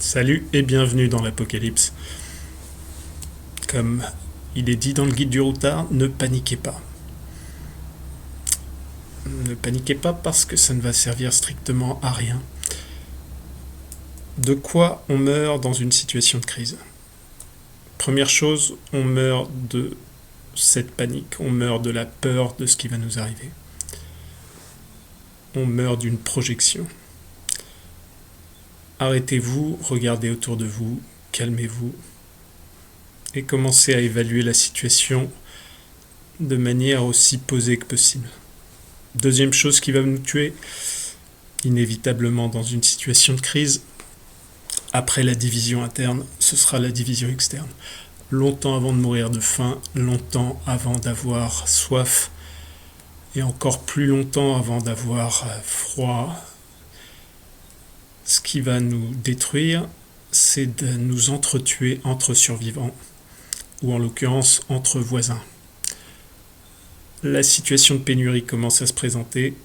Salut et bienvenue dans l'Apocalypse. Comme il est dit dans le guide du routard, ne paniquez pas. Ne paniquez pas parce que ça ne va servir strictement à rien. De quoi on meurt dans une situation de crise? Première chose, on meurt de cette panique, on meurt de la peur de ce qui va nous arriver. On meurt d'une projection. Arrêtez-vous, regardez autour de vous, calmez-vous et commencez à évaluer la situation de manière aussi posée que possible. Deuxième chose qui va nous tuer, inévitablement dans une situation de crise, après la division interne, ce sera la division externe. Longtemps avant de mourir de faim, longtemps avant d'avoir soif, et encore plus longtemps avant d'avoir froid. Ce qui va nous détruire, c'est de nous entretuer entre survivants, ou en l'occurrence entre voisins. La situation de pénurie commence à se présenter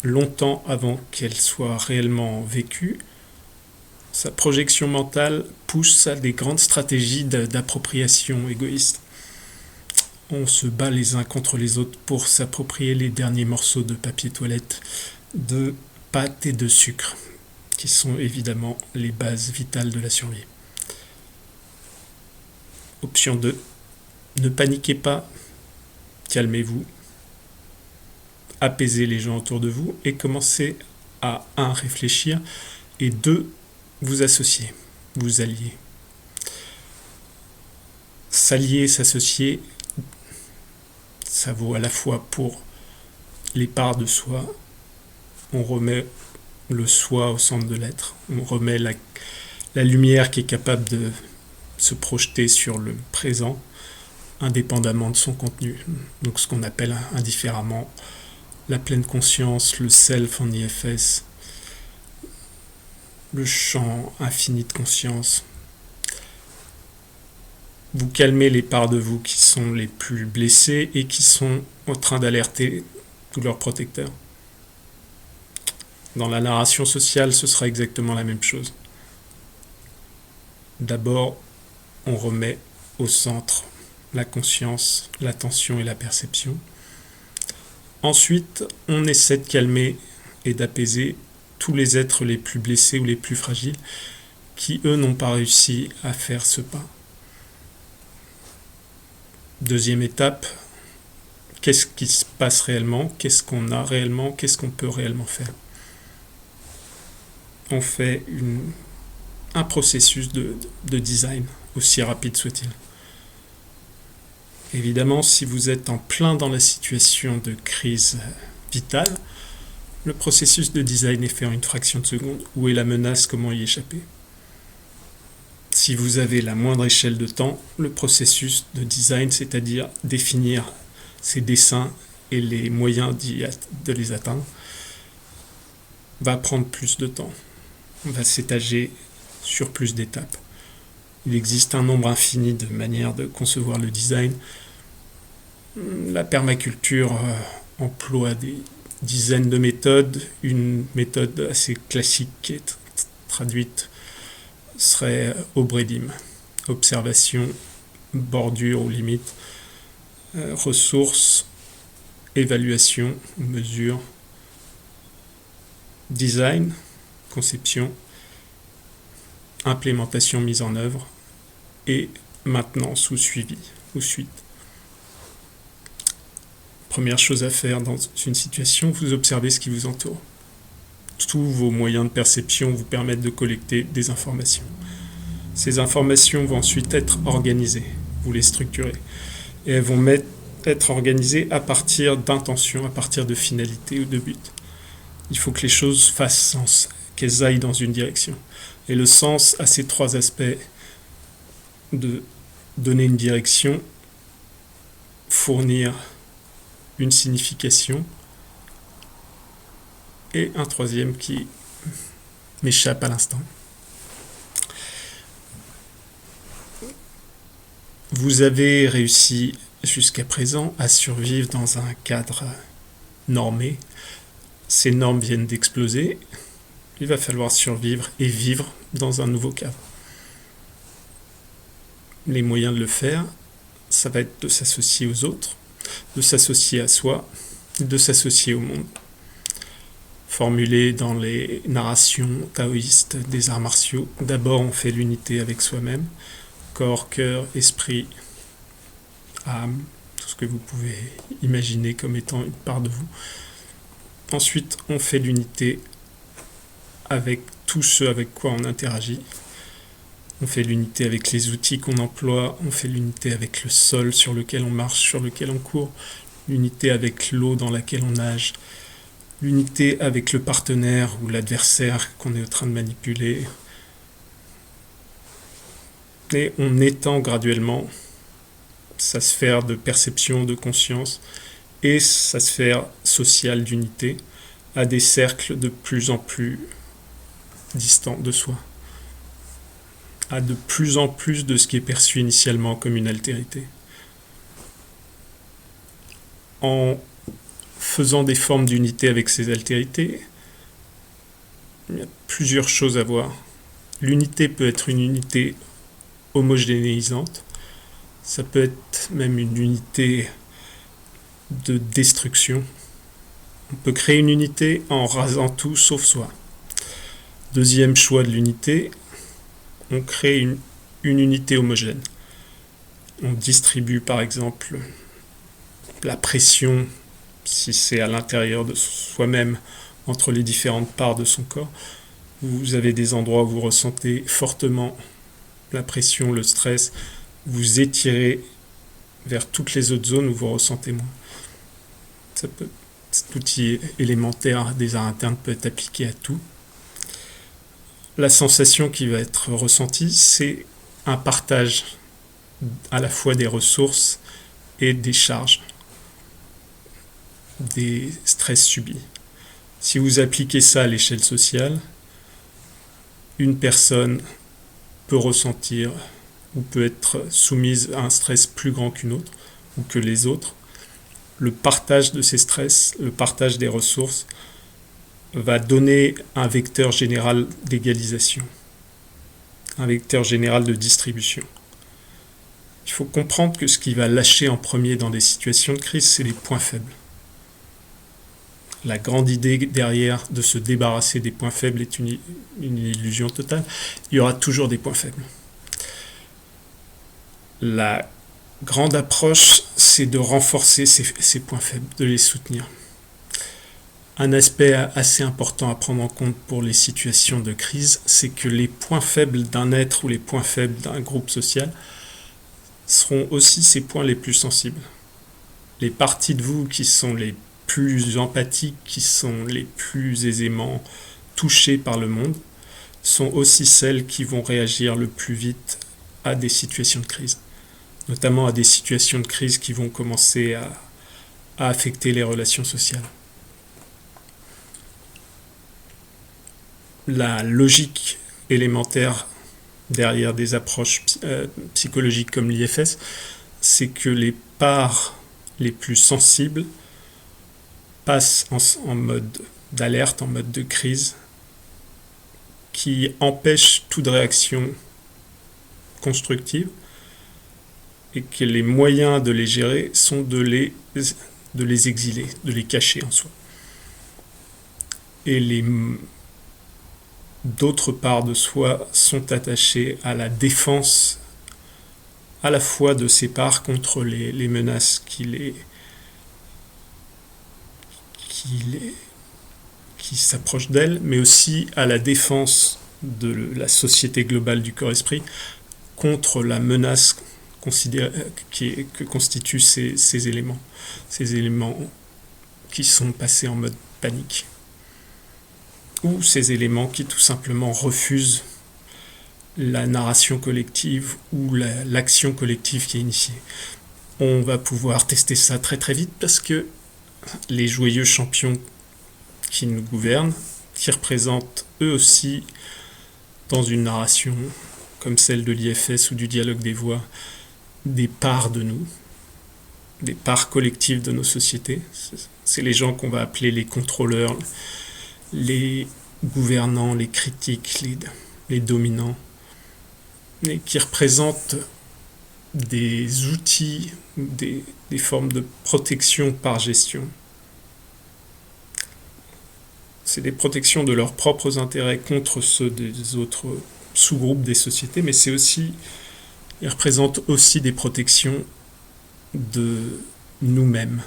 longtemps avant qu'elle soit réellement vécue. Sa projection mentale pousse à des grandes stratégies d'appropriation égoïste. On se bat les uns contre les autres pour s'approprier les derniers morceaux de papier toilette, de pâte et de sucre, qui sont évidemment les bases vitales de la survie. Option 2. Ne paniquez pas, calmez-vous, apaisez les gens autour de vous et commencez à 1. Réfléchir et 2. Vous associer, vous allier. S'allier, s'associer, ça vaut à la fois pour les parts de soi, on remet le soi au centre de l'être, on remet la lumière qui est capable de se projeter sur le présent, indépendamment de son contenu. Donc ce qu'on appelle indifféremment la pleine conscience, le self en IFS, le champ infini de conscience. Vous calmez les parts de vous qui sont les plus blessées et qui sont en train d'alerter tous leurs protecteurs. Dans la narration sociale, ce sera exactement la même chose. D'abord, on remet au centre la conscience, l'attention et la perception. Ensuite, on essaie de calmer et d'apaiser tous les êtres les plus blessés ou les plus fragiles qui, eux, n'ont pas réussi à faire ce pas. Deuxième étape, qu'est-ce qui se passe réellement? Qu'est-ce qu'on a réellement? Qu'est-ce qu'on peut réellement faire? On fait un processus de design, aussi rapide soit-il. Évidemment, si vous êtes en plein dans la situation de crise vitale, le processus de design est fait en une fraction de seconde. Où est la menace? Comment y échapper? Si vous avez la moindre échelle de temps, le processus de design, c'est-à-dire définir ces dessins et les moyens de les atteindre, va prendre plus de temps, va s'étager sur plus d'étapes. Il existe un nombre infini de manières de concevoir le design. La permaculture emploie des dizaines de méthodes. Une méthode assez classique qui est traduite serait Obredim. Observation, bordure ou limite, ressources, évaluation, mesure, design, conception, implémentation, mise en œuvre et maintenance ou suivi ou suite. Première chose à faire dans une situation, vous observez ce qui vous entoure. Tous vos moyens de perception vous permettent de collecter des informations. Ces informations vont ensuite être organisées, vous les structurez, et elles vont être organisées à partir d'intentions, à partir de finalités ou de buts. Il faut que les choses fassent sens, qu'elles aillent dans une direction. Et le sens a ces 3 aspects de donner une direction, fournir une signification, et un 3e qui m'échappe à l'instant. Vous avez réussi jusqu'à présent à survivre dans un cadre normé. Ces normes viennent d'exploser. il va falloir survivre et vivre dans un nouveau cadre. Les moyens de le faire, ça va être de s'associer aux autres, de s'associer à soi, de s'associer au monde. Formulé dans les narrations taoïstes des arts martiaux, d'abord on fait l'unité avec soi-même, corps, cœur, esprit, âme, tout ce que vous pouvez imaginer comme étant une part de vous. Ensuite, on fait l'unité avec tout ce avec quoi on interagit. On fait l'unité avec les outils qu'on emploie, on fait l'unité avec le sol sur lequel on marche, sur lequel on court, l'unité avec l'eau dans laquelle on nage, l'unité avec le partenaire ou l'adversaire qu'on est en train de manipuler. Et on étend graduellement sa sphère de perception, de conscience et sa sphère sociale d'unité à des cercles de plus en plus distants de soi, à de plus en plus de ce qui est perçu initialement comme une altérité. En faisant des formes d'unité avec ces altérités, il y a plusieurs choses à voir. L'unité peut être une unité homogénéisante, ça peut être même une unité de destruction. On peut créer une unité en rasant tout sauf soi. Deuxième choix de l'unité, on crée une unité homogène. On distribue par exemple la pression, si c'est à l'intérieur de soi-même, entre les différentes parts de son corps. Vous avez des endroits où vous ressentez fortement la pression, le stress, vous étirez vers toutes les autres zones où vous ressentez moins. Cet outil élémentaire des arts internes peut être appliqué à tout. La sensation qui va être ressentie, c'est un partage à la fois des ressources et des charges, des stress subis. Si vous appliquez ça à l'échelle sociale, une personne peut ressentir ou peut être soumise à un stress plus grand qu'une autre ou que les autres. Le partage de ces stress, le partage des ressources, va donner un vecteur général d'égalisation, un vecteur général de distribution. Il faut comprendre que ce qui va lâcher en premier dans des situations de crise, c'est les points faibles. La grande idée derrière de se débarrasser des points faibles est une illusion totale. Il y aura toujours des points faibles. La grande approche, c'est de renforcer ces points faibles, de les soutenir. Un aspect assez important à prendre en compte pour les situations de crise, c'est que les points faibles d'un être ou les points faibles d'un groupe social seront aussi ces points les plus sensibles. Les parties de vous qui sont les plus empathiques, qui sont les plus aisément touchées par le monde, sont aussi celles qui vont réagir le plus vite à des situations de crise, notamment à des situations de crise qui vont commencer à affecter les relations sociales. La logique élémentaire derrière des approches psychologiques comme l'IFS, c'est que les parts les plus sensibles passent en mode d'alerte, en mode de crise, qui empêche toute réaction constructive, et que les moyens de les gérer sont de les exiler, de les cacher en soi. Et d'autres parts de soi sont attachées à la défense à la fois de ces parts contre les menaces qui s'approchent d'elles, mais aussi à la défense de la société globale du corps-esprit contre la menace que constituent ces éléments qui sont passés en mode panique, ou ces éléments qui tout simplement refusent la narration collective ou l'action collective qui est initiée. On va pouvoir tester ça très très vite parce que les joyeux champions qui nous gouvernent, qui représentent eux aussi dans une narration comme celle de l'IFS ou du dialogue des voix, des parts de nous, des parts collectives de nos sociétés. C'est les gens qu'on va appeler les contrôleurs, les gouvernants, les critiques, les dominants, et qui représentent des outils, des formes de protection par gestion. C'est des protections de leurs propres intérêts contre ceux des autres sous-groupes des sociétés, mais ils représentent aussi des protections de nous-mêmes,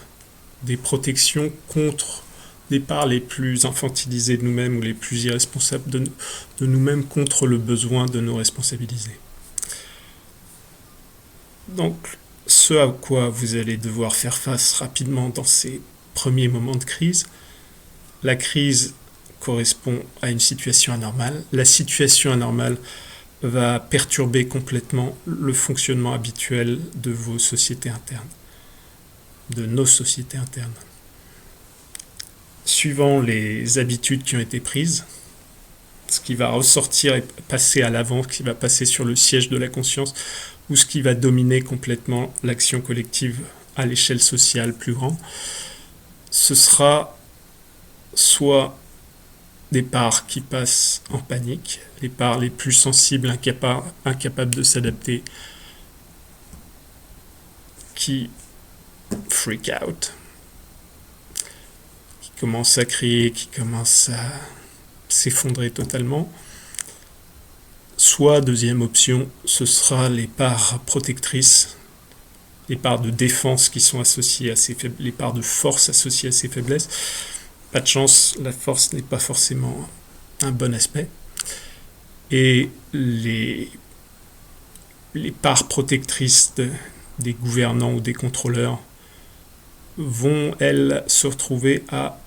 des protections contre des parts les plus infantilisées de nous-mêmes ou les plus irresponsables de nous-mêmes contre le besoin de nous responsabiliser. Donc, ce à quoi vous allez devoir faire face rapidement dans ces premiers moments de crise, la crise correspond à une situation anormale. La situation anormale va perturber complètement le fonctionnement habituel de vos sociétés internes, de nos sociétés internes. Suivant les habitudes qui ont été prises, ce qui va ressortir et passer à l'avant, ce qui va passer sur le siège de la conscience, ou ce qui va dominer complètement l'action collective à l'échelle sociale plus grande, ce sera soit des parts qui passent en panique, les parts les plus sensibles, incapables de s'adapter, qui freak out, qui commencent à crier, qui commencent à s'effondrer totalement. Soit, deuxième option, ce sera les parts protectrices, les parts de défense qui sont associées à ces faiblesses, les parts de force associées à ces faiblesses. Pas de chance, la force n'est pas forcément un bon aspect. Et les parts protectrices des gouvernants ou des contrôleurs vont, elles, se retrouver à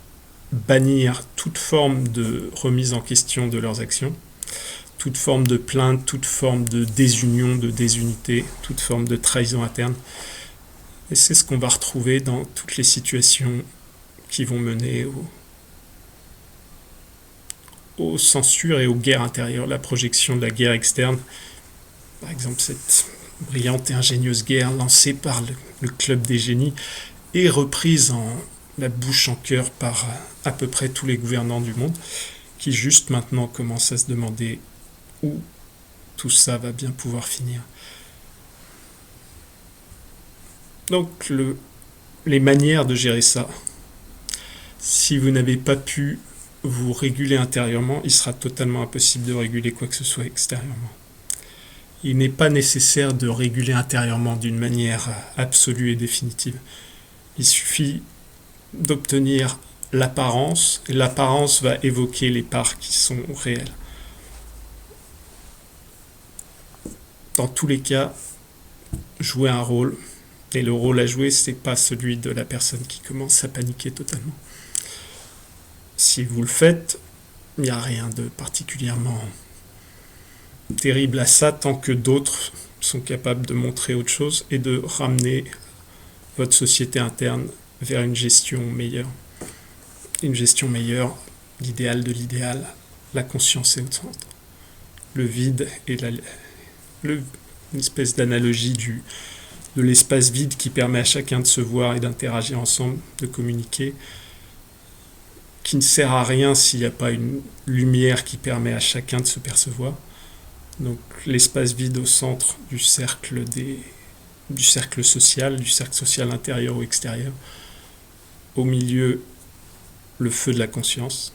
bannir toute forme de remise en question de leurs actions, toute forme de plainte, toute forme de désunion, de désunité, toute forme de trahison interne. Et c'est ce qu'on va retrouver dans toutes les situations qui vont mener aux censures et aux guerres intérieures, la projection de la guerre externe. Par exemple, cette brillante et ingénieuse guerre lancée par le Club des génies et reprise en la bouche en cœur par à peu près tous les gouvernants du monde, qui juste maintenant commencent à se demander où tout ça va bien pouvoir finir. Donc, les manières de gérer ça, si vous n'avez pas pu vous réguler intérieurement, il sera totalement impossible de réguler quoi que ce soit extérieurement. Il n'est pas nécessaire de réguler intérieurement d'une manière absolue et définitive. Il suffit d'obtenir l'apparence, et l'apparence va évoquer les parts qui sont réelles. Dans tous les cas, jouer un rôle, et le rôle à jouer, c'est pas celui de la personne qui commence à paniquer totalement. Si vous le faites, il n'y a rien de particulièrement terrible à ça tant que d'autres sont capables de montrer autre chose et de ramener votre société interne vers une gestion meilleure. Une gestion meilleure, l'idéal de l'idéal, la conscience est au centre. Le vide et une espèce d'analogie de l'espace vide qui permet à chacun de se voir et d'interagir ensemble, de communiquer, qui ne sert à rien s'il n'y a pas une lumière qui permet à chacun de se percevoir. Donc l'espace vide au centre du cercle social, du cercle social intérieur ou extérieur. Au milieu, le feu de la conscience.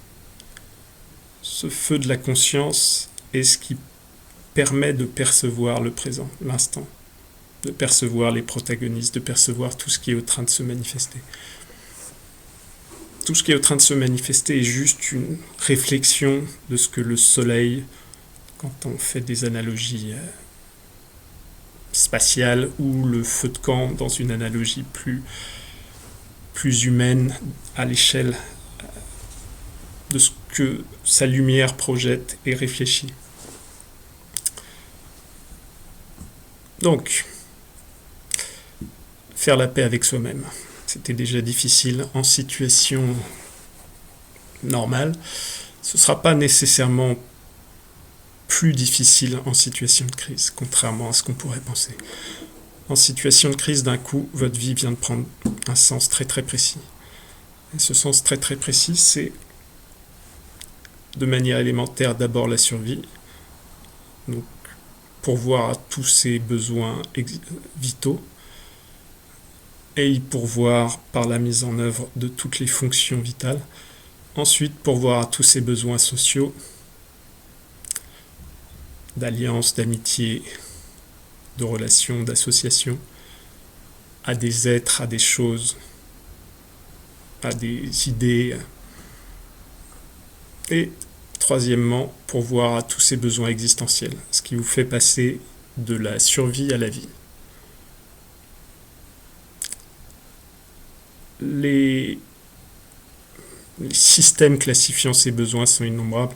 Ce feu de la conscience est ce qui permet de percevoir le présent, l'instant, de percevoir les protagonistes, de percevoir tout ce qui est en train de se manifester. Tout ce qui est en train de se manifester est juste une réflexion de ce que le soleil, quand on fait des analogies spatiales, ou le feu de camp dans une analogie plus humaine à l'échelle de ce que sa lumière projette et réfléchit. Donc, faire la paix avec soi-même. C'était déjà difficile en situation normale. Ce ne sera pas nécessairement plus difficile en situation de crise, contrairement à ce qu'on pourrait penser. En situation de crise, d'un coup, votre vie vient de prendre un sens très très précis. Et ce sens très très précis, c'est de manière élémentaire d'abord la survie, donc pourvoir à tous ses besoins vitaux, et y pourvoir par la mise en œuvre de toutes les fonctions vitales. Ensuite, pourvoir à tous ses besoins sociaux, d'alliance, d'amitié, de relations, d'association, à des êtres, à des choses, à des idées. Et troisièmement, pourvoir à tous ses besoins existentiels, ce qui vous fait passer de la survie à la vie. Les systèmes classifiant ces besoins sont innombrables.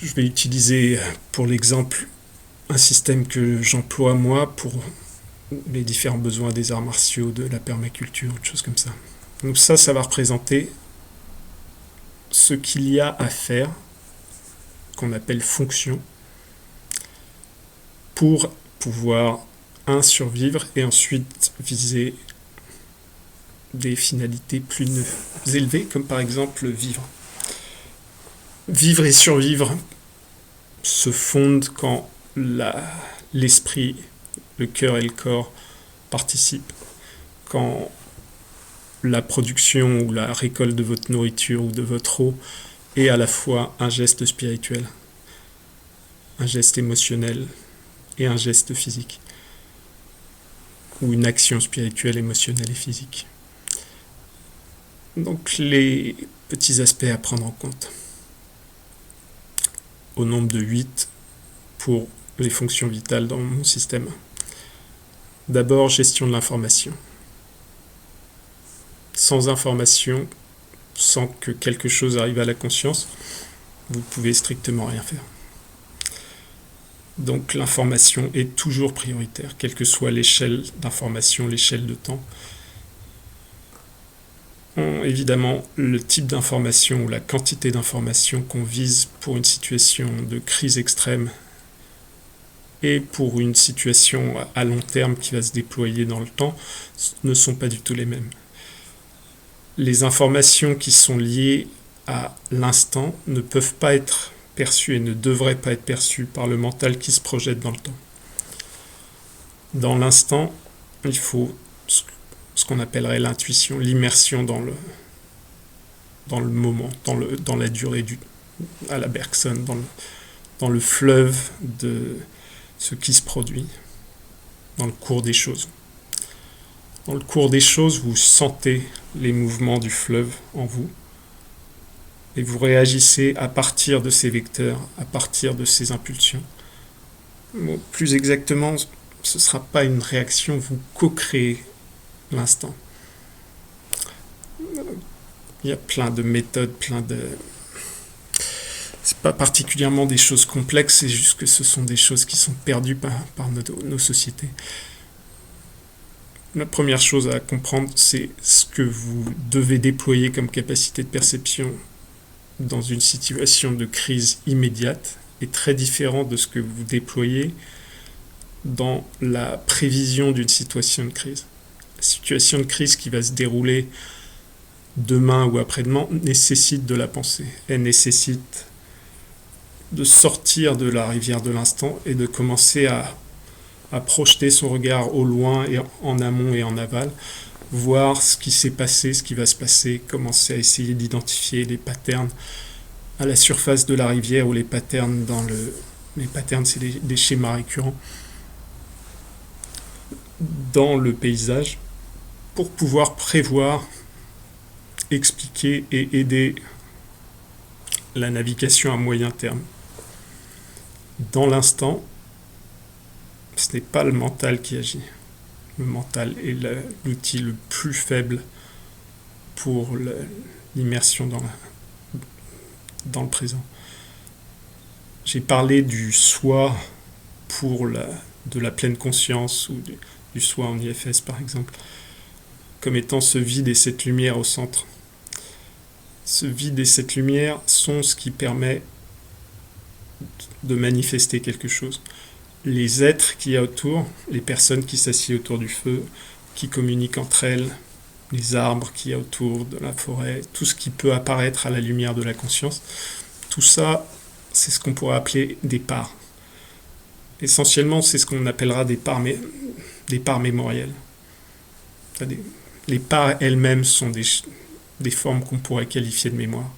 Je vais utiliser pour l'exemple un système que j'emploie moi pour les différents besoins des arts martiaux, de la permaculture, des choses comme ça. Donc ça va représenter ce qu'il y a à faire, qu'on appelle fonction, pour pouvoir, survivre et ensuite viser des finalités plus élevées, comme par exemple vivre. Vivre et survivre se fondent quand l'esprit, le cœur et le corps participent, quand la production ou la récolte de votre nourriture ou de votre eau est à la fois un geste spirituel, un geste émotionnel et un geste physique, ou une action spirituelle, émotionnelle et physique. Donc les petits aspects à prendre en compte. Au nombre de 8 pour les fonctions vitales dans mon système. D'abord, gestion de l'information. Sans information, sans que quelque chose arrive à la conscience, vous ne pouvez strictement rien faire. Donc l'information est toujours prioritaire, quelle que soit l'échelle d'information, l'échelle de temps. Évidemment, le type d'information ou la quantité d'information qu'on vise pour une situation de crise extrême et pour une situation à long terme qui va se déployer dans le temps ne sont pas du tout les mêmes. Les informations qui sont liées à l'instant ne peuvent pas être perçues et ne devraient pas être perçues par le mental qui se projette dans le temps. Dans l'instant, il faut ce qu'on appellerait l'intuition, l'immersion dans le moment, dans la durée à la Bergson, dans le fleuve de ce qui se produit, dans le cours des choses. Dans le cours des choses, vous sentez les mouvements du fleuve en vous et vous réagissez à partir de ces vecteurs, à partir de ces impulsions. Bon, plus exactement, ce ne sera pas une réaction, vous co-créez l'instant. Il y a plein de méthodes, c'est pas particulièrement des choses complexes, c'est juste que ce sont des choses qui sont perdues par nos sociétés. La première chose à comprendre, c'est ce que vous devez déployer comme capacité de perception dans une situation de crise immédiate est très différent de ce que vous déployez dans la prévision d'une situation de crise. La situation de crise qui va se dérouler demain ou après-demain nécessite de la pensée. Elle nécessite de sortir de la rivière de l'instant et de commencer à projeter son regard au loin et en amont et en aval, voir ce qui s'est passé, ce qui va se passer, commencer à essayer d'identifier les patterns à la surface de la rivière ou les patterns les patterns, c'est des schémas récurrents dans le paysage pour pouvoir prévoir, expliquer et aider la navigation à moyen terme. Dans l'instant, ce n'est pas le mental qui agit. Le mental est l'outil le plus faible pour l'immersion dans le présent. J'ai parlé du soi de la pleine conscience ou du soi en IFS par exemple, comme étant ce vide et cette lumière au centre. Ce vide et cette lumière sont ce qui permet de manifester quelque chose. Les êtres qu'il y a autour, les personnes qui s'assiedent autour du feu, qui communiquent entre elles, les arbres qu'il y a autour de la forêt, tout ce qui peut apparaître à la lumière de la conscience, tout ça, c'est ce qu'on pourrait appeler des parts. Essentiellement, c'est ce qu'on appellera des parts mémorielles. Les parts elles-mêmes sont des formes qu'on pourrait qualifier de mémoire.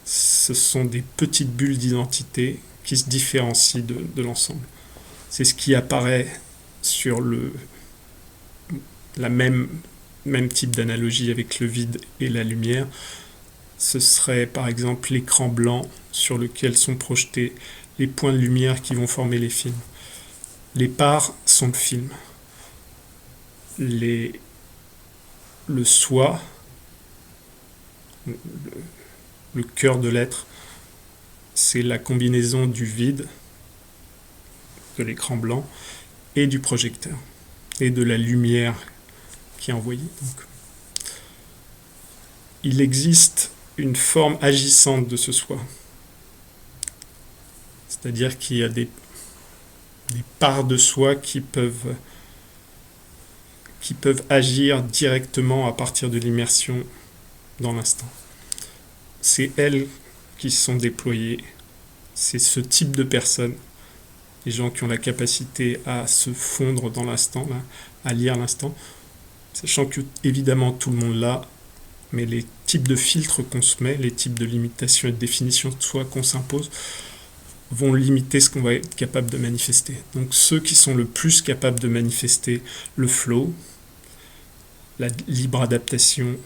Ce sont des petites bulles d'identité qui se différencient de l'ensemble. C'est ce qui apparaît sur la même type d'analogie avec le vide et la lumière. Ce serait par exemple l'écran blanc sur lequel sont projetés les points de lumière qui vont former les films. Les parts sont le film. Le soi, le cœur de l'être, c'est la combinaison du vide, de l'écran blanc, et du projecteur, et de la lumière qui est envoyée. Donc, il existe une forme agissante de ce soi. C'est-à-dire qu'il y a des parts de soi qui peuvent agir directement à partir de l'immersion dans l'instant. C'est elles qui sont déployées. C'est ce type de personnes, les gens qui ont la capacité à se fondre dans l'instant, à lire l'instant, sachant que évidemment tout le monde l'a, mais les types de filtres qu'on se met, les types de limitations et de définitions de soi qu'on s'impose, vont limiter ce qu'on va être capable de manifester. Donc ceux qui sont le plus capables de manifester le flow, la libre adaptation,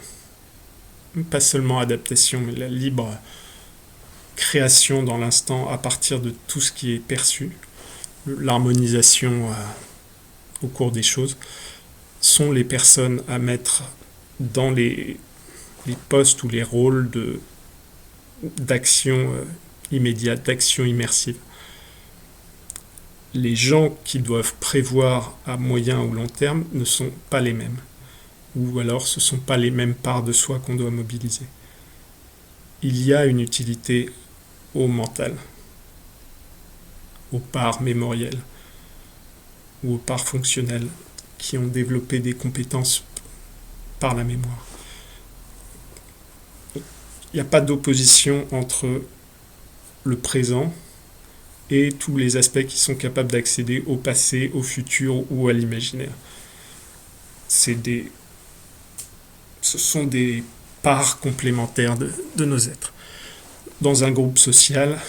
pas seulement adaptation, mais la libre création dans l'instant à partir de tout ce qui est perçu, l'harmonisation au cours des choses, sont les personnes à mettre dans les postes ou les rôles d'action immédiate, d'action immersive. Les gens qui doivent prévoir à moyen ou long terme ne sont pas les mêmes. Ou alors ce ne sont pas les mêmes parts de soi qu'on doit mobiliser. Il y a une utilité au mental, aux parts mémorielles ou aux parts fonctionnelles qui ont développé des compétences par la mémoire. Il n'y a pas d'opposition entre le présent et tous les aspects qui sont capables d'accéder au passé, au futur ou à l'imaginaire. Ce sont des parts complémentaires de nos êtres. Dans un groupe social,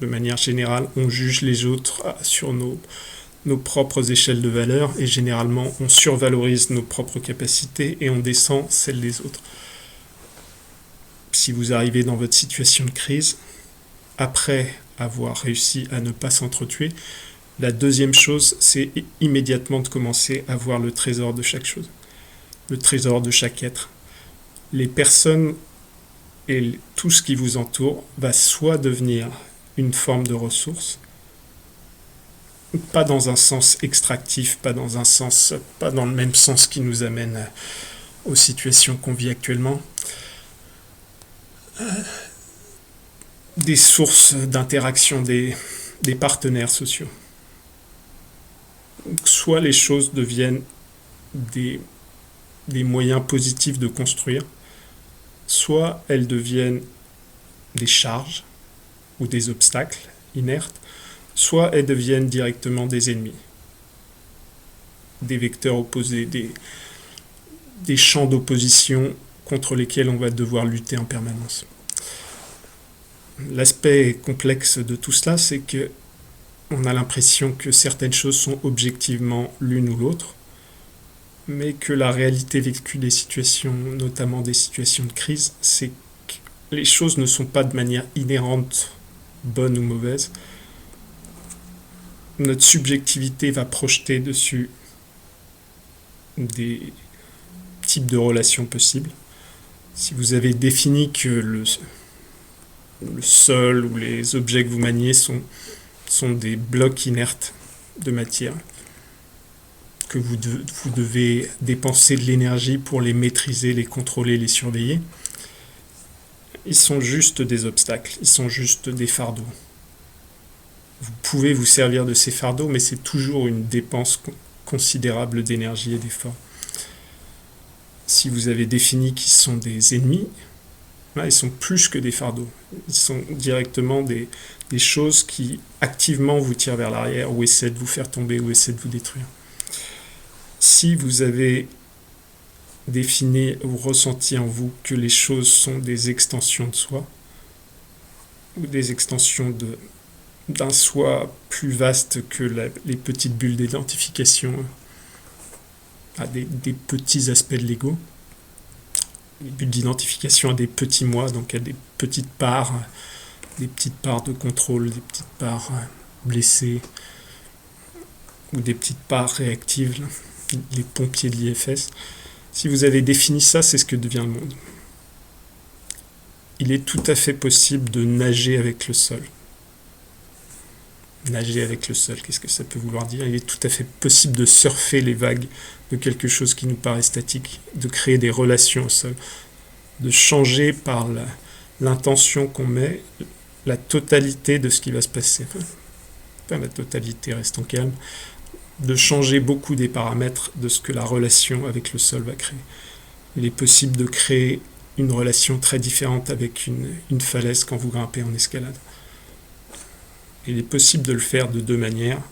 de manière générale, on juge les autres sur nos propres échelles de valeur et généralement on survalorise nos propres capacités et on descend celles des autres. Si vous arrivez dans votre situation de crise, après avoir réussi à ne pas s'entretuer, la deuxième chose, c'est immédiatement de commencer à voir le trésor de chaque chose, le trésor de chaque être. Les personnes et tout ce qui vous entoure va soit devenir une forme de ressource, pas dans un sens extractif, pas dans le même sens qui nous amène aux situations qu'on vit actuellement, des sources d'interaction, des partenaires sociaux. Donc, soit les choses deviennent des moyens positifs de construire, soit elles deviennent des charges ou des obstacles inertes, soit elles deviennent directement des ennemis, des vecteurs opposés, des champs d'opposition contre lesquels on va devoir lutter en permanence. L'aspect complexe de tout cela, c'est que on a l'impression que certaines choses sont objectivement l'une ou l'autre, mais que la réalité vécue des situations, notamment des situations de crise, c'est que les choses ne sont pas de manière inhérente bonnes ou mauvaises. Notre subjectivité va projeter dessus des types de relations possibles. Si vous avez défini que le sol ou les objets que vous maniez sont des blocs inertes de matière, que vous devez dépenser de l'énergie pour les maîtriser, les contrôler, les surveiller, ils sont juste des obstacles, ils sont juste des fardeaux. Vous pouvez vous servir de ces fardeaux, mais c'est toujours une dépense considérable d'énergie et d'effort. Si vous avez défini qu'ils sont des ennemis, là, ils sont plus que des fardeaux. Ils sont directement des choses qui activement vous tirent vers l'arrière, ou essaient de vous faire tomber, ou essaient de vous détruire. Si vous avez défini ou ressenti en vous que les choses sont des extensions de soi, ou des extensions d'un soi plus vaste que les petites bulles d'identification à des petits aspects de l'ego, les bulles d'identification à des petits moi, donc à des petites parts de contrôle, des petites parts blessées, ou des petites parts réactives, les pompiers de l'IFS. Si vous avez défini ça, c'est ce que devient le monde. Il est tout à fait possible de nager avec le sol. Nager avec le sol, qu'est-ce que ça peut vouloir dire? Il est tout à fait possible de surfer les vagues de quelque chose qui nous paraît statique, de créer des relations au sol, de changer par l'intention qu'on met la totalité de ce qui va se passer. Enfin, la totalité, restons calmes, de changer beaucoup des paramètres de ce que la relation avec le sol va créer. Il est possible de créer une relation très différente avec une falaise quand vous grimpez en escalade. Il est possible de le faire de deux manières.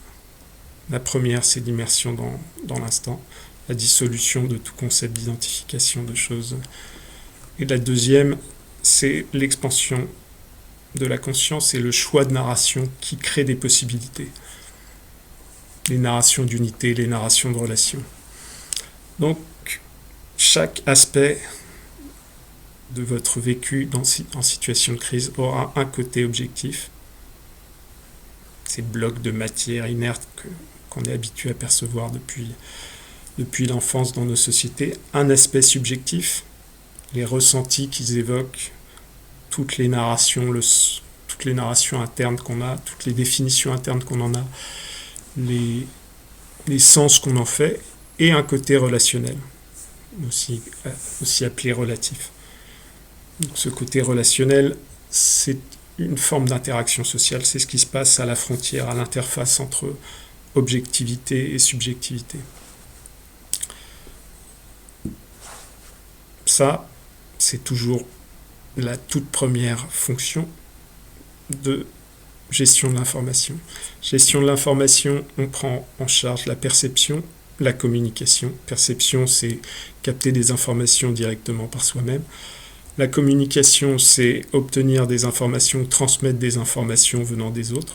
La première, c'est l'immersion dans l'instant, la dissolution de tout concept d'identification de choses. Et la deuxième, c'est l'expansion de la conscience et le choix de narration qui crée des possibilités. Les narrations d'unité, les narrations de relation. Donc, chaque aspect de votre vécu en situation de crise aura un côté objectif. Ces blocs de matière inerte qu'on est habitué à percevoir depuis l'enfance dans nos sociétés. Un aspect subjectif, les ressentis qu'ils évoquent, toutes les narrations internes qu'on a, toutes les définitions internes qu'on en a, les sens qu'on en fait, et un côté relationnel, aussi appelé relatif. Donc, ce côté relationnel, c'est une forme d'interaction sociale, c'est ce qui se passe à la frontière, à l'interface entre objectivité et subjectivité. Ça, c'est toujours la toute première fonction de gestion de l'information. Gestion de l'information, on prend en charge la perception, la communication. Perception, c'est capter des informations directement par soi-même. La communication, c'est obtenir des informations, transmettre des informations venant des autres.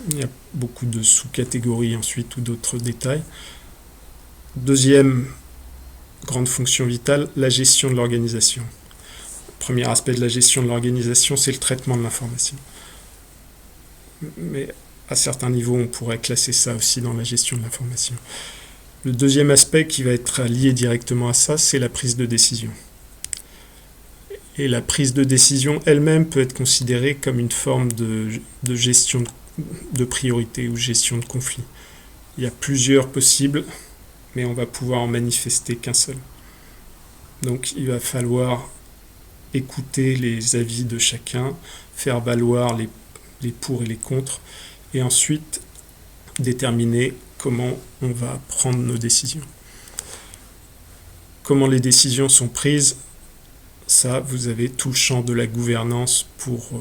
Il y a beaucoup de sous-catégories ensuite ou d'autres détails. Deuxième grande fonction vitale, la gestion de l'organisation. Le premier aspect de la gestion de l'organisation, c'est le traitement de l'information. Mais à certains niveaux, on pourrait classer ça aussi dans la gestion de l'information. Le deuxième aspect qui va être lié directement à ça, c'est la prise de décision. Et la prise de décision elle-même peut être considérée comme une forme de gestion de priorité ou gestion de conflit. Il y a plusieurs possibles, mais on va pouvoir en manifester qu'un seul. Donc il va falloir écouter les avis de chacun, faire valoir les pour et les contre, et ensuite déterminer comment on va prendre nos décisions. Comment les décisions sont prises, ça, vous avez tout le champ de la gouvernance pour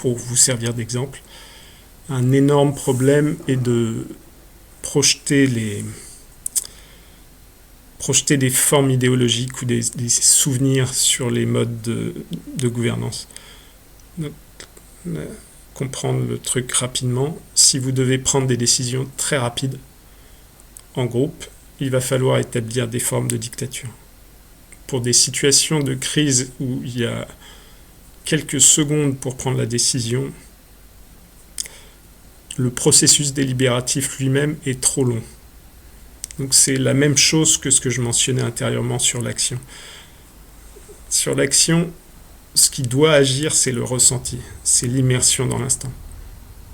vous servir d'exemple. Un énorme problème est de projeter des formes idéologiques ou des souvenirs sur les modes de gouvernance. Donc, comprendre le truc rapidement. Si vous devez prendre des décisions très rapides en groupe, il va falloir établir des formes de dictature. Pour des situations de crise où il y a quelques secondes pour prendre la décision, le processus délibératif lui-même est trop long. Donc c'est la même chose que ce que je mentionnais intérieurement sur l'action. Sur l'action, ce qui doit agir, c'est le ressenti, c'est l'immersion dans l'instant.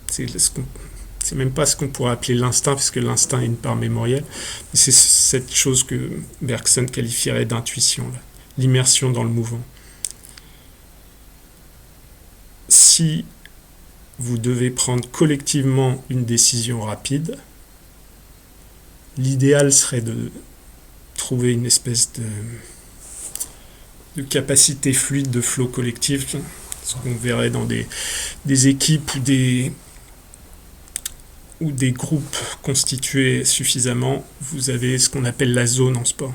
C'est même pas ce qu'on pourrait appeler l'instinct, puisque l'instinct est une part mémorielle, mais c'est cette chose que Bergson qualifierait d'intuition, là, l'immersion dans le mouvant. Si vous devez prendre collectivement une décision rapide, l'idéal serait trouver une espèce de capacité fluide de flow collectif, ce qu'on verrait dans des équipes ou des groupes constitués suffisamment. Vous avez ce qu'on appelle la zone en sport,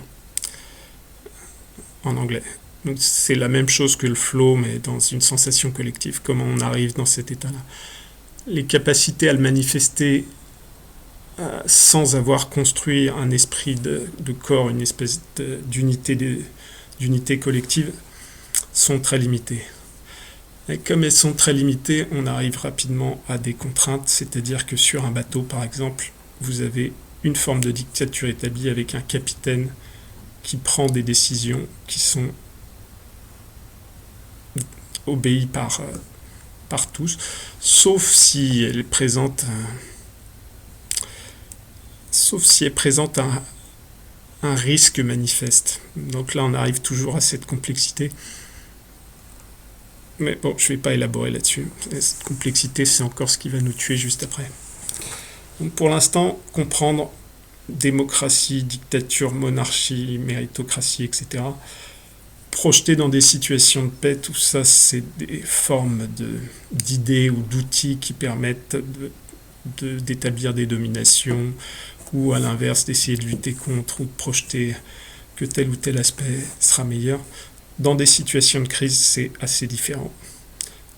en anglais. Donc c'est la même chose que le flow, mais dans une sensation collective. Comment on arrive dans cet état-là? Les capacités à le manifester sans avoir construit un esprit de corps, une espèce d'unité collective, sont très limitées. Et comme elles sont très limitées, on arrive rapidement à des contraintes, c'est-à-dire que sur un bateau, par exemple, vous avez une forme de dictature établie avec un capitaine qui prend des décisions qui sont obéies par tous, sauf si elle présente un risque manifeste. Donc là, on arrive toujours à cette complexité. Mais bon, je ne vais pas élaborer là-dessus. Cette complexité, c'est encore ce qui va nous tuer juste après. Donc pour l'instant, comprendre démocratie, dictature, monarchie, méritocratie, etc., projeter dans des situations de paix, tout ça, c'est des formes d'idées ou d'outils qui permettent d'établir des dominations, ou à l'inverse d'essayer de lutter contre ou de projeter que tel ou tel aspect sera meilleur. Dans des situations de crise, c'est assez différent.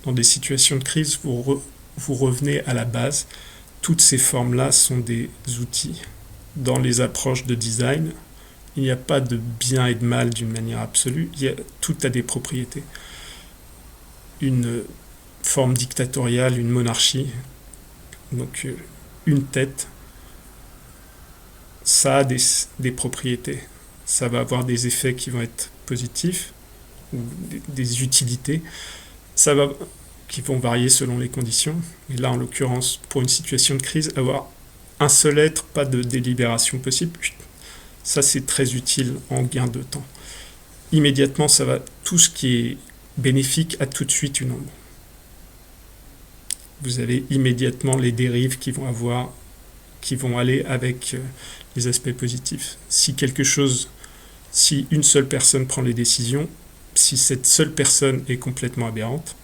Dans des situations de crise, vous revenez à la base. Toutes ces formes-là sont des outils. Dans les approches de design, il n'y a pas de bien et de mal d'une manière absolue. Tout a des propriétés. Une forme dictatoriale, une monarchie, donc une tête, ça a des propriétés. Ça va avoir des effets qui vont être positifs, ou des utilités, qui vont varier selon les conditions. Et là, en l'occurrence, pour une situation de crise, avoir un seul être, pas de délibération possible, ça c'est très utile en gain de temps. Immédiatement, tout ce qui est bénéfique a tout de suite une ombre. Vous avez immédiatement les dérives qui vont aller avec les aspects positifs. Si une seule personne prend les décisions, si cette seule personne est complètement aberrante,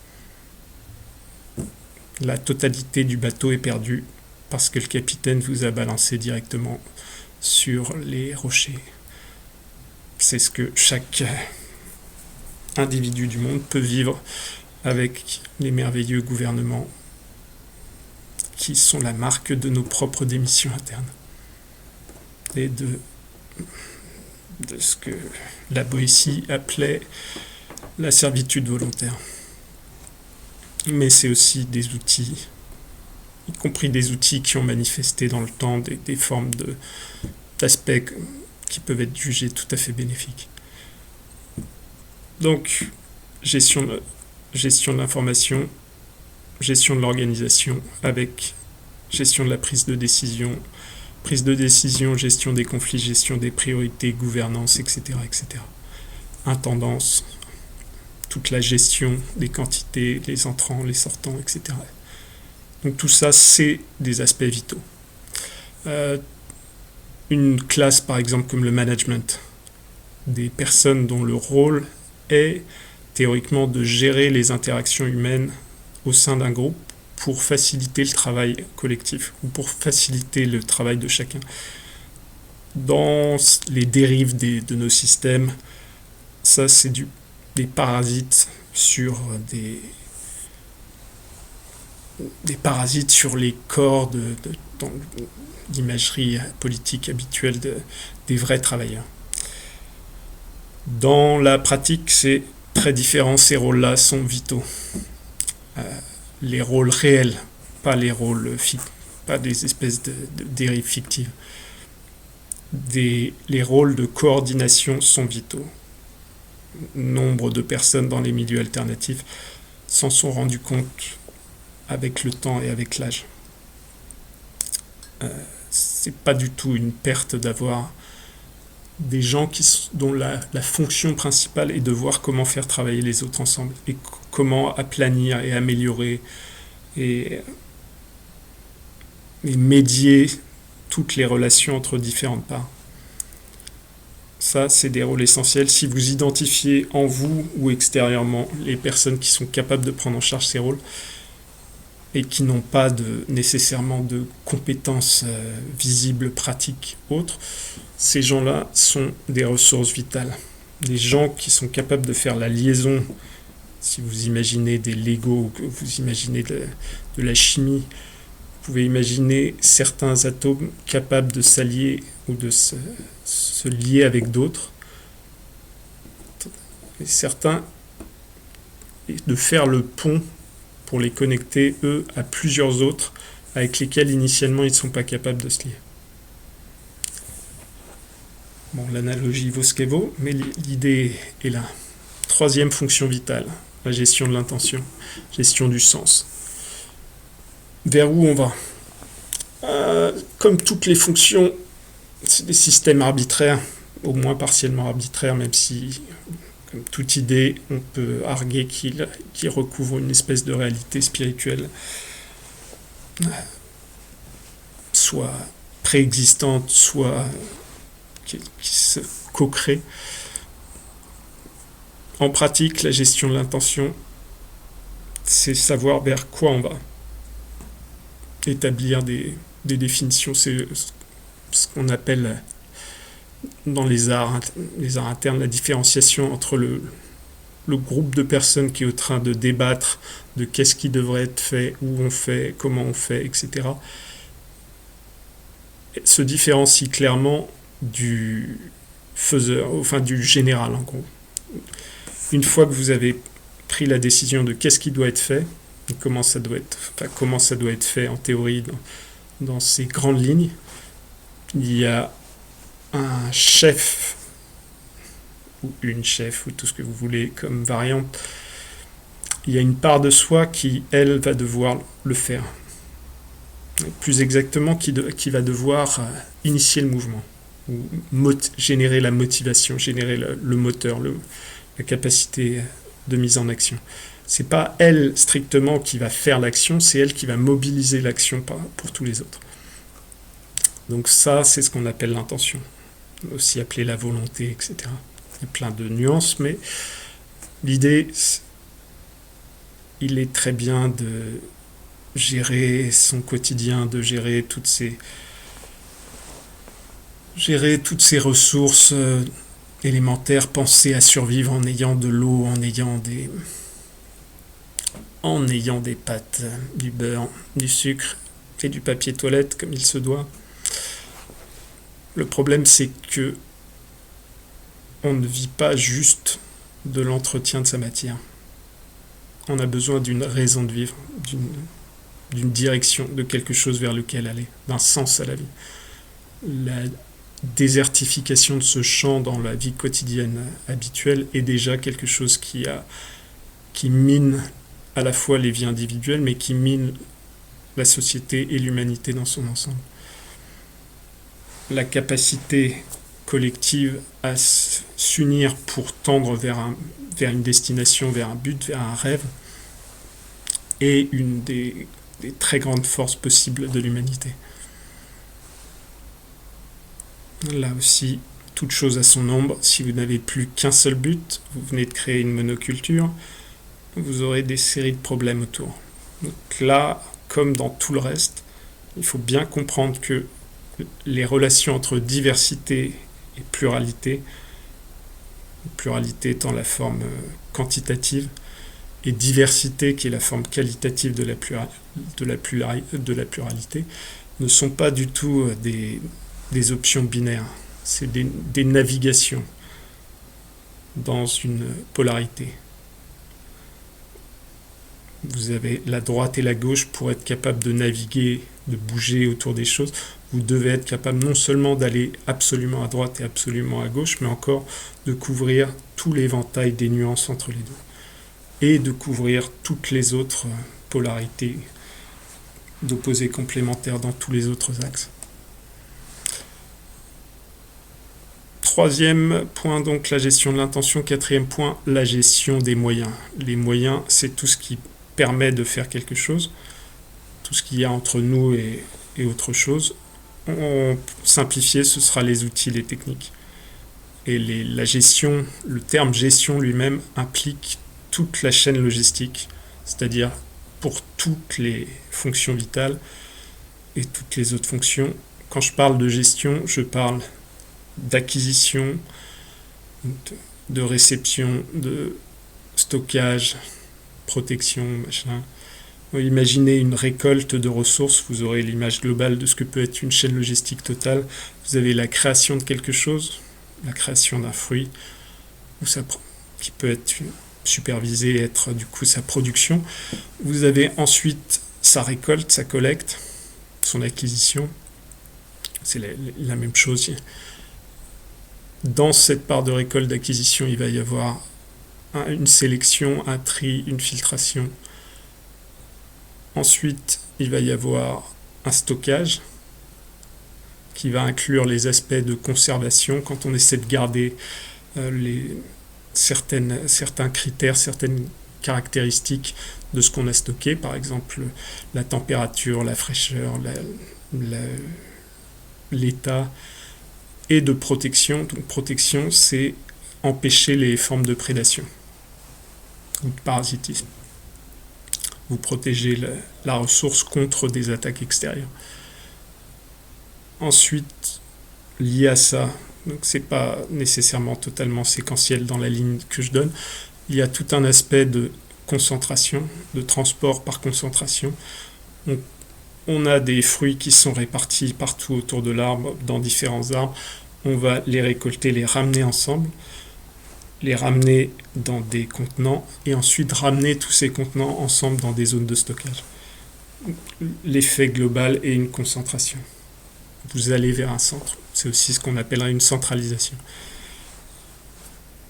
la totalité du bateau est perdue parce que le capitaine vous a balancé directement sur les rochers. C'est ce que chaque individu du monde peut vivre avec les merveilleux gouvernements qui sont la marque de nos propres démissions internes et de ce que la Boétie appelait la servitude volontaire. Mais c'est aussi des outils, y compris des outils qui ont manifesté dans le temps des formes d'aspects qui peuvent être jugés tout à fait bénéfiques. Donc, gestion de l'information, gestion de l'organisation avec gestion de la prise de décision, gestion des conflits, gestion des priorités, gouvernance, etc., etc. Intendance, toute la gestion des quantités, les entrants, les sortants, etc. Donc tout ça, c'est des aspects vitaux. Une classe, par exemple, comme le management, des personnes dont le rôle est théoriquement de gérer les interactions humaines au sein d'un groupe pour faciliter le travail collectif ou pour faciliter le travail de chacun. Dans les dérives de nos systèmes, ça c'est des parasites sur des parasites sur les corps dans l'imagerie politique habituelle des vrais travailleurs. Dans la pratique, c'est très différent, ces rôles-là sont vitaux. Les rôles réels, pas les rôles pas des espèces de dérives fictives. Les rôles de coordination sont vitaux. Nombre de personnes dans les milieux alternatifs s'en sont rendus compte avec le temps et avec l'âge. C'est pas du tout une perte d'avoir des gens dont la fonction principale est de voir comment faire travailler les autres ensemble et comment aplanir et améliorer et médier toutes les relations entre différentes parts. Ça, c'est des rôles essentiels. Si vous identifiez en vous ou extérieurement les personnes qui sont capables de prendre en charge ces rôles et qui n'ont pas nécessairement de compétences visibles, pratiques, autres, ces gens-là sont des ressources vitales. Des gens qui sont capables de faire la liaison. Si vous imaginez des Legos ou que vous imaginez de la chimie, vous pouvez imaginer certains atomes capables de s'allier ou de se lier avec d'autres. Et certains, de faire le pont pour les connecter, eux, à plusieurs autres avec lesquels initialement ils ne sont pas capables de se lier. Bon, l'analogie vaut ce qu'elle vaut, mais l'idée est là. Troisième fonction vitale, la gestion de l'intention, gestion du sens. Vers où on va ? Comme toutes les fonctions, c'est des systèmes arbitraires, au moins partiellement arbitraires, même si, comme toute idée, on peut arguer qu'il recouvre une espèce de réalité spirituelle, soit préexistante, soit qui se co-crée. En pratique, la gestion de l'intention, c'est savoir vers quoi on va. Établir des définitions, c'est ce qu'on appelle dans les arts internes la différenciation entre le groupe de personnes qui est en train de débattre de qu'est-ce qui devrait être fait, où on fait, comment on fait, etc. Se différencie clairement du faiseur, enfin du général en gros. Une fois que vous avez pris la décision de qu'est-ce qui doit être fait, et comment ça doit être fait en théorie dans ces grandes lignes, il y a un chef ou une chef ou tout ce que vous voulez comme variante. Il y a une part de soi qui, elle, va devoir le faire. Plus exactement, qui va devoir initier le mouvement, ou générer la motivation, générer le moteur, la capacité de mise en action. C'est pas elle strictement qui va faire l'action, c'est elle qui va mobiliser l'action pour tous les autres. Donc ça, c'est ce qu'on appelle l'intention, aussi appelée la volonté, etc. Il y a plein de nuances, mais l'idée, il est très bien de gérer son quotidien, de gérer toutes ces ressources élémentaires, penser à survivre en ayant de l'eau, en ayant des pâtes, du beurre, du sucre et du papier toilette comme il se doit. Le problème, c'est que on ne vit pas juste de l'entretien de sa matière. On a besoin d'une raison de vivre, d'une direction, de quelque chose vers lequel aller, d'un sens à la vie. La désertification de ce champ dans la vie quotidienne habituelle est déjà quelque chose qui mine à la fois les vies individuelles, mais qui mine la société et l'humanité dans son ensemble. La capacité collective à s'unir pour tendre vers une destination, vers un but, vers un rêve, est une des très grandes forces possibles de l'humanité. Là aussi, toute chose a son ombre. Si vous n'avez plus qu'un seul but, vous venez de créer une monoculture, vous aurez des séries de problèmes autour. Donc là, comme dans tout le reste, il faut bien comprendre que les relations entre diversité et pluralité étant la forme quantitative, et diversité qui est la forme qualitative de la pluralité, ne sont pas du tout des options binaires. C'est des navigations dans une polarité. Vous avez la droite et la gauche pour être capable de naviguer, de bouger autour des choses. Vous devez être capable non seulement d'aller absolument à droite et absolument à gauche, mais encore de couvrir tout l'éventail des nuances entre les deux. Et de couvrir toutes les autres polarités d'opposés complémentaires dans tous les autres axes. Troisième point, donc la gestion de l'intention. Quatrième point, la gestion des moyens. Les moyens, c'est tout ce qui permet de faire quelque chose, tout ce qu'il y a entre nous et autre chose. Simplifié, ce sera les outils, les techniques. Et la gestion, le terme gestion lui-même implique toute la chaîne logistique, c'est-à-dire pour toutes les fonctions vitales et toutes les autres fonctions. Quand je parle de gestion, je parle d'acquisition, de réception, de stockage, protection, machin. Imaginez une récolte de ressources, vous aurez l'image globale de ce que peut être une chaîne logistique totale. Vous avez la création de quelque chose, la création d'un fruit, qui peut être supervisé et être du coup sa production. Vous avez ensuite sa récolte, sa collecte, son acquisition. C'est la même chose. Dans cette part de récolte d'acquisition, il va y avoir une sélection, un tri, une filtration. Ensuite, il va y avoir un stockage qui va inclure les aspects de conservation quand on essaie de garder certains critères, certaines caractéristiques de ce qu'on a stocké, par exemple la température, la fraîcheur, l'état, et de protection. Donc protection, c'est empêcher les formes de prédation ou de parasitisme. Vous protégez la ressource contre des attaques extérieures. Ensuite, lié à ça, donc c'est pas nécessairement totalement séquentiel dans la ligne que je donne, il y a tout un aspect de concentration, de transport par concentration. On a des fruits qui sont répartis partout autour de l'arbre, dans différents arbres. On va les récolter, les ramener ensemble, les ramener dans des contenants et ensuite ramener tous ces contenants ensemble dans des zones de stockage. L'effet global est une concentration. Vous allez vers un centre. C'est aussi ce qu'on appellera une centralisation.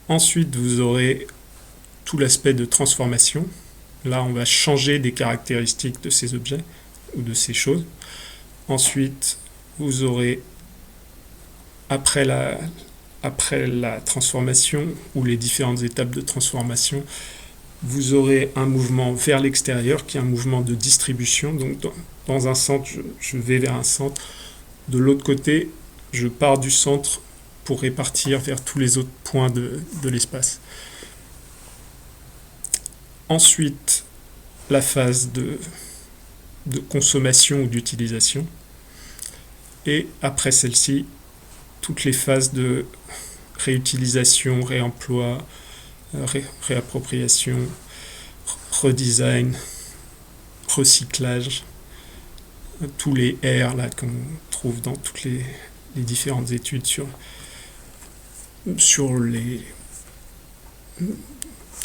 Ensuite, vous aurez tout l'aspect de transformation. Là, on va changer des caractéristiques de ces objets ou de ces choses. Ensuite, vous aurez, après la transformation ou les différentes étapes de transformation, vous aurez un mouvement vers l'extérieur qui est un mouvement de distribution. Donc, dans un centre, je vais vers un centre. De l'autre côté, je pars du centre pour répartir vers tous les autres points de l'espace. Ensuite, la phase de consommation ou d'utilisation. Et après celle-ci, toutes les phases de réutilisation, réemploi, réappropriation, redesign, recyclage, tous les R là qu'on trouve dans toutes les différentes études sur les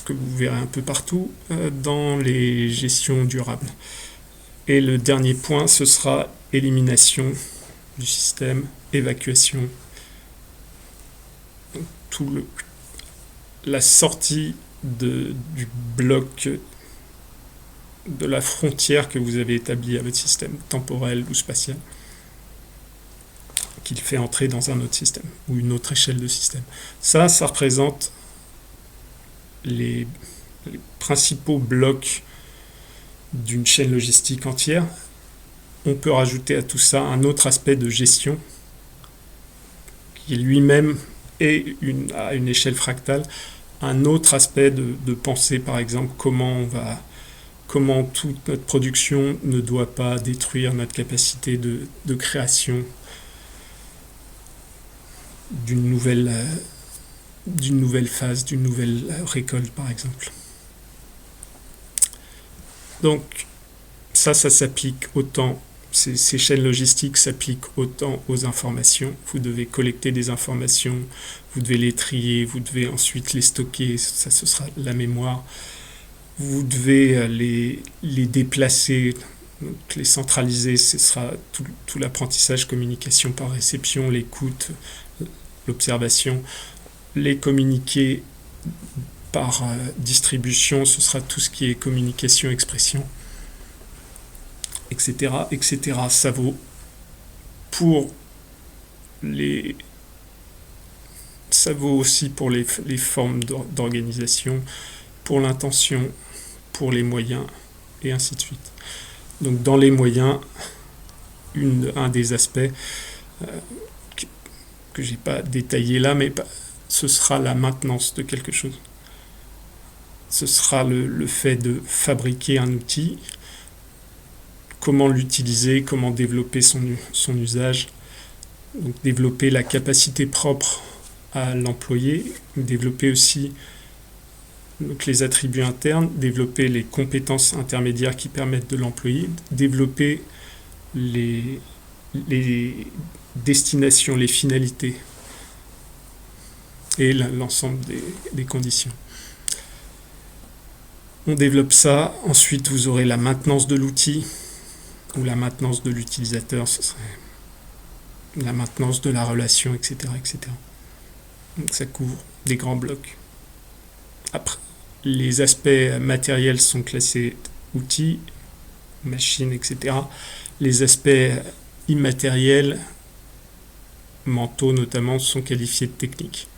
que vous verrez un peu partout dans les gestions durables. Et le dernier point, ce sera élimination du système, évacuation, la sortie du bloc, de la frontière que vous avez établie à votre système, temporel ou spatial, qu'il fait entrer dans un autre système ou une autre échelle de système. Ça représente les principaux blocs d'une chaîne logistique entière. On peut rajouter à tout ça un autre aspect de gestion qui lui-même est à une échelle fractale, un autre aspect de pensée, par exemple, comment toute notre production ne doit pas détruire notre capacité de création d'une nouvelle phase, d'une nouvelle récolte, par exemple. Donc, ça s'applique autant, ces chaînes logistiques s'appliquent autant aux informations. Vous devez collecter des informations, vous devez les trier, vous devez ensuite les stocker, ça ce sera la mémoire. Vous devez les déplacer, donc les centraliser, ce sera tout l'apprentissage, communication par réception, l'écoute, l'observation. Les communiquer par distribution, ce sera tout ce qui est communication, expression, etc., etc. Ça vaut aussi pour les formes d'organisation, pour l'intention, pour les moyens, et ainsi de suite. Donc dans les moyens, un des aspects que j'ai pas détaillé là, mais ce sera la maintenance de quelque chose. Ce sera le fait de fabriquer un outil, comment l'utiliser, comment développer son usage, donc développer la capacité propre à l'employé, développer aussi donc les attributs internes, développer les compétences intermédiaires qui permettent de l'employer, développer les destinations, les finalités et l'ensemble des conditions. On développe ça, ensuite vous aurez la maintenance de l'outil ou la maintenance de l'utilisateur, ce serait la maintenance de la relation, etc. etc. Donc ça couvre des grands blocs. Après, les aspects matériels sont classés outils, machines, etc. Les aspects immatériels, mentaux notamment, sont qualifiés de techniques.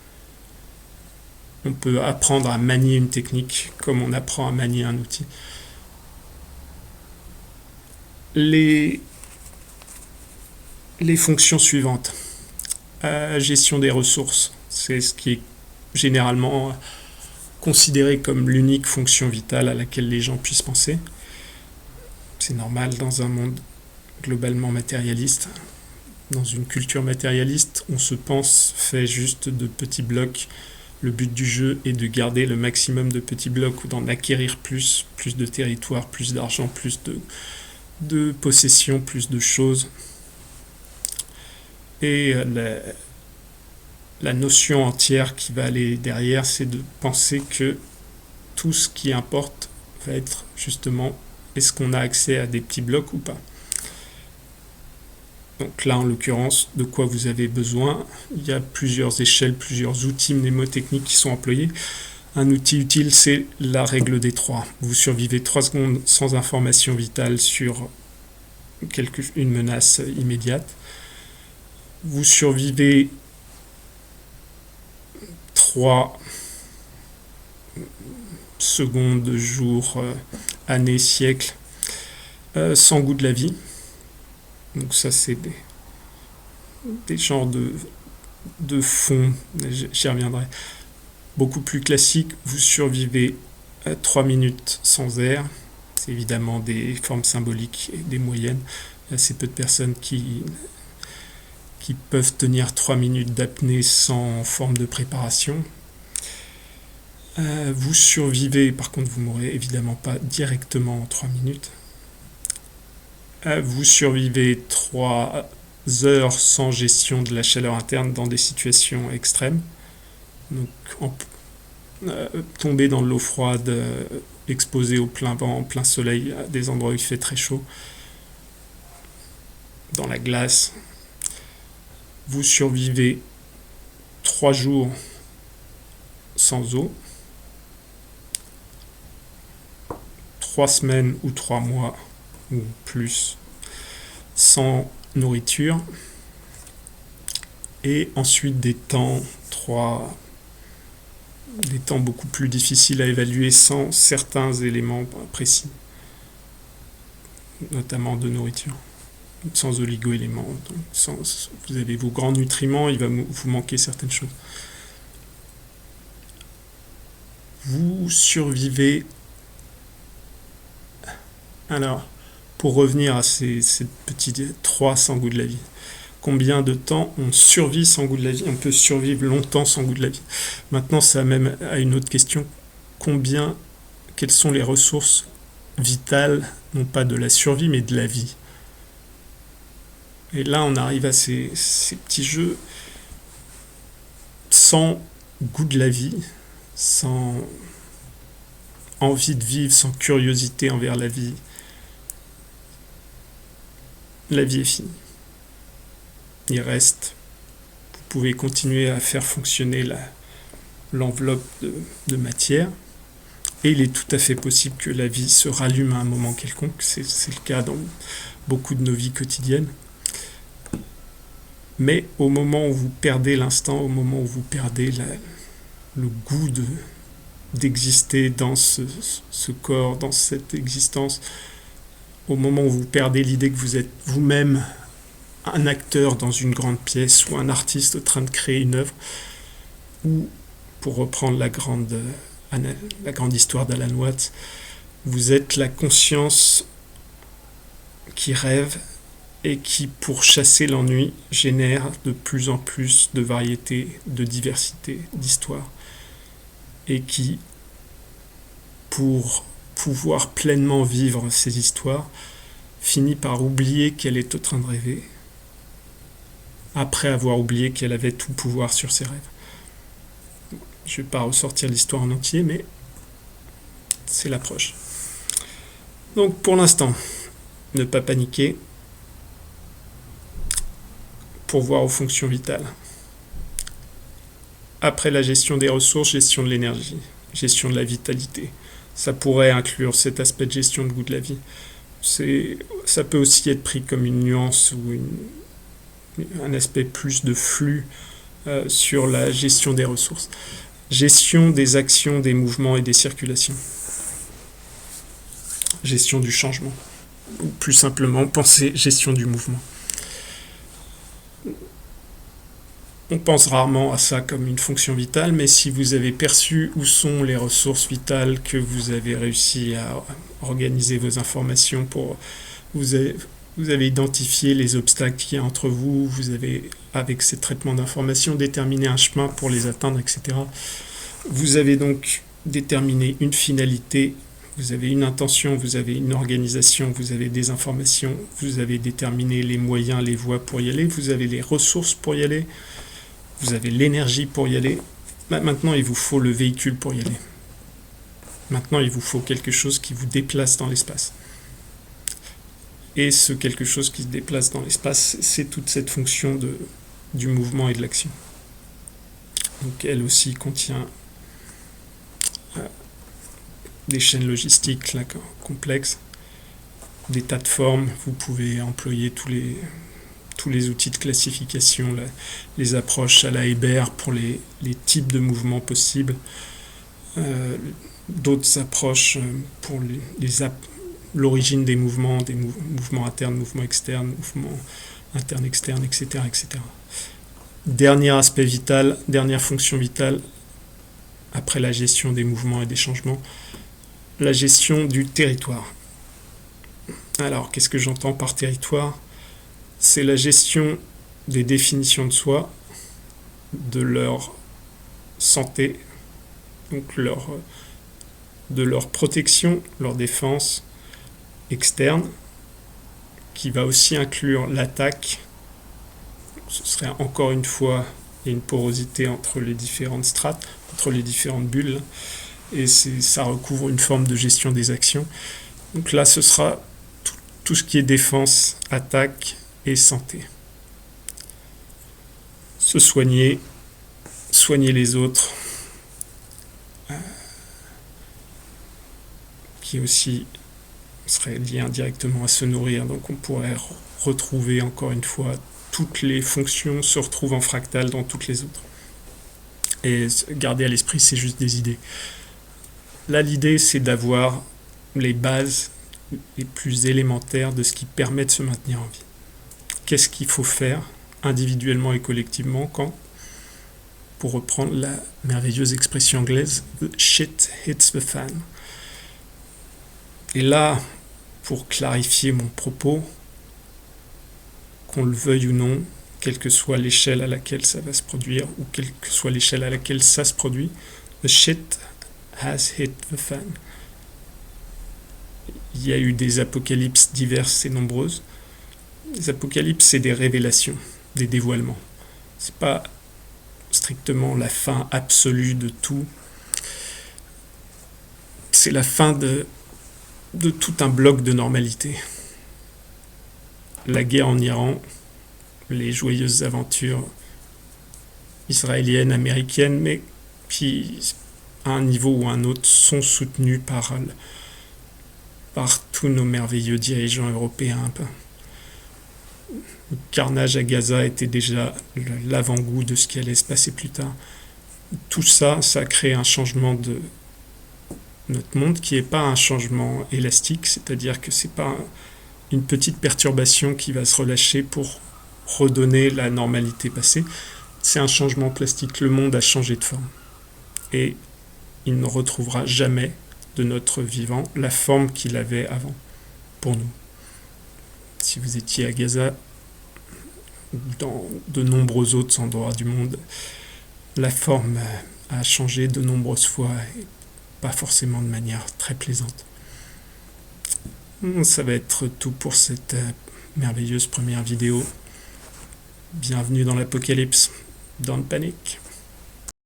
On peut apprendre à manier une technique comme on apprend à manier un outil. Les fonctions suivantes. Gestion des ressources, c'est ce qui est généralement considéré comme l'unique fonction vitale à laquelle les gens puissent penser. C'est normal dans un monde globalement matérialiste. Dans une culture matérialiste, on se pense fait juste de petits blocs. Le but du jeu est de garder le maximum de petits blocs ou d'en acquérir plus de territoire, plus d'argent, plus de possessions, plus de choses. Et la notion entière qui va aller derrière, c'est de penser que tout ce qui importe va être justement, est-ce qu'on a accès à des petits blocs ou pas. Donc là, en l'occurrence, de quoi vous avez besoin, il y a plusieurs échelles, plusieurs outils mnémotechniques qui sont employés. Un outil utile, c'est la règle des 3. Vous survivez 3 secondes sans information vitale sur une menace immédiate. Vous survivez 3 secondes, jours, années, siècles, sans goût de la vie. Donc ça, c'est des genres de fond, j'y reviendrai. Beaucoup plus classique, vous survivez 3 minutes sans air. C'est évidemment des formes symboliques et des moyennes. Il y a assez peu de personnes qui peuvent tenir 3 minutes d'apnée sans forme de préparation. Vous survivez, par contre vous ne mourrez évidemment pas directement en 3 minutes. Vous survivez 3 heures sans gestion de la chaleur interne dans des situations extrêmes. Donc tomber dans l'eau froide, exposé au plein vent, au plein soleil, à des endroits où il fait très chaud, dans la glace. Vous survivez 3 jours sans eau, 3 semaines ou 3 mois ou plus sans nourriture, et ensuite des temps beaucoup plus difficiles à évaluer sans certains éléments précis, notamment de nourriture, sans oligo-éléments. Vous avez vos grands nutriments, il va vous manquer certaines choses. Vous survivez. Alors, pour revenir à ces petits 3 sans goût de la vie, combien de temps on survit sans goût de la vie? On peut survivre longtemps sans goût de la vie. Maintenant, ça amène à une autre question. Quelles sont les ressources vitales, non pas de la survie, mais de la vie? Et là, on arrive à ces petits jeux sans goût de la vie, sans envie de vivre, sans curiosité envers la vie. La vie est finie. Il reste, vous pouvez continuer à faire fonctionner l'enveloppe de matière, et il est tout à fait possible que la vie se rallume à un moment quelconque. C'est le cas dans beaucoup de nos vies quotidiennes. Mais au moment où vous perdez l'instant, au moment où vous perdez le goût d'exister dans ce corps, dans cette existence, au moment où vous perdez l'idée que vous êtes vous-même un acteur dans une grande pièce ou un artiste en train de créer une œuvre, ou, pour reprendre la grande histoire d'Alan Watts, vous êtes la conscience qui rêve et qui, pour chasser l'ennui, génère de plus en plus de variété, de diversité, d'histoires, et qui, pour pouvoir pleinement vivre ces histoires, finit par oublier qu'elle est en train de rêver, après avoir oublié qu'elle avait tout pouvoir sur ses rêves. Je ne vais pas ressortir l'histoire en entier, mais c'est l'approche. Donc pour l'instant, ne pas paniquer, pourvoir aux fonctions vitales. Après la gestion des ressources, gestion de l'énergie, gestion de la vitalité. Ça pourrait inclure cet aspect de gestion de goût de la vie. Ça peut aussi être pris comme une nuance ou un aspect plus de flux sur la gestion des ressources. Gestion des actions, des mouvements et des circulations. Gestion du changement. Ou plus simplement, pensez gestion du mouvement. On pense rarement à ça comme une fonction vitale, mais si vous avez perçu où sont les ressources vitales, que vous avez réussi à organiser vos informations vous avez identifié les obstacles qu'il y a entre vous, vous avez, avec ces traitements d'informations, déterminé un chemin pour les atteindre, etc. Vous avez donc déterminé une finalité, vous avez une intention, vous avez une organisation, vous avez des informations, vous avez déterminé les moyens, les voies pour y aller, vous avez les ressources pour y aller, vous avez l'énergie pour y aller. Maintenant, il vous faut le véhicule pour y aller. Maintenant, il vous faut quelque chose qui vous déplace dans l'espace. Et ce quelque chose qui se déplace dans l'espace, c'est toute cette fonction du mouvement et de l'action. Donc, elle aussi contient des chaînes logistiques là, complexes, des tas de formes. Vous pouvez employer tous les outils de classification, les approches à la Hébert pour les types de mouvements possibles, d'autres approches pour l'origine des mouvements internes, mouvements externes, mouvements internes, externes, etc., etc. Dernier aspect vital, dernière fonction vitale, après la gestion des mouvements et des changements, la gestion du territoire. Alors, qu'est-ce que j'entends par territoire ? C'est la gestion des définitions de soi, de leur santé, donc de leur protection, leur défense externe, qui va aussi inclure l'attaque. Ce serait encore une fois une porosité entre les différentes strates, entre les différentes bulles, et ça recouvre une forme de gestion des actions. Donc là, ce sera tout ce qui est défense, attaque et santé. Se soigner, soigner les autres, qui aussi serait lié indirectement à se nourrir. Donc on pourrait retrouver encore une fois toutes les fonctions se retrouvent en fractal dans toutes les autres. Et garder à l'esprit, c'est juste des idées. Là, l'idée, c'est d'avoir les bases les plus élémentaires de ce qui permet de se maintenir en vie. Qu'est-ce qu'il faut faire individuellement et collectivement quand, pour reprendre la merveilleuse expression anglaise, the shit hits the fan. Et là, pour clarifier mon propos, qu'on le veuille ou non, quelle que soit l'échelle à laquelle ça va se produire, ou quelle que soit l'échelle à laquelle ça se produit, the shit has hit the fan. Il y a eu des apocalypses diverses et nombreuses. Les apocalypses, c'est des révélations, des dévoilements. C'est pas strictement la fin absolue de tout. C'est la fin de tout un bloc de normalité. La guerre en Iran, les joyeuses aventures israéliennes, américaines, mais qui, à un niveau ou à un autre, sont soutenues par tous nos merveilleux dirigeants européens. Le carnage à Gaza était déjà l'avant-goût de ce qui allait se passer plus tard. Tout ça, ça a créé un changement de notre monde qui n'est pas un changement élastique, c'est-à-dire que c'est pas une petite perturbation qui va se relâcher pour redonner la normalité passée. C'est un changement plastique. Le monde a changé de forme. Et il ne retrouvera jamais de notre vivant la forme qu'il avait avant, pour nous. Si vous étiez à Gaza ou dans de nombreux autres endroits du monde, la forme a changé de nombreuses fois et pas forcément de manière très plaisante. Ça va être tout pour cette merveilleuse première vidéo. Bienvenue dans l'Apocalypse. Don't panic.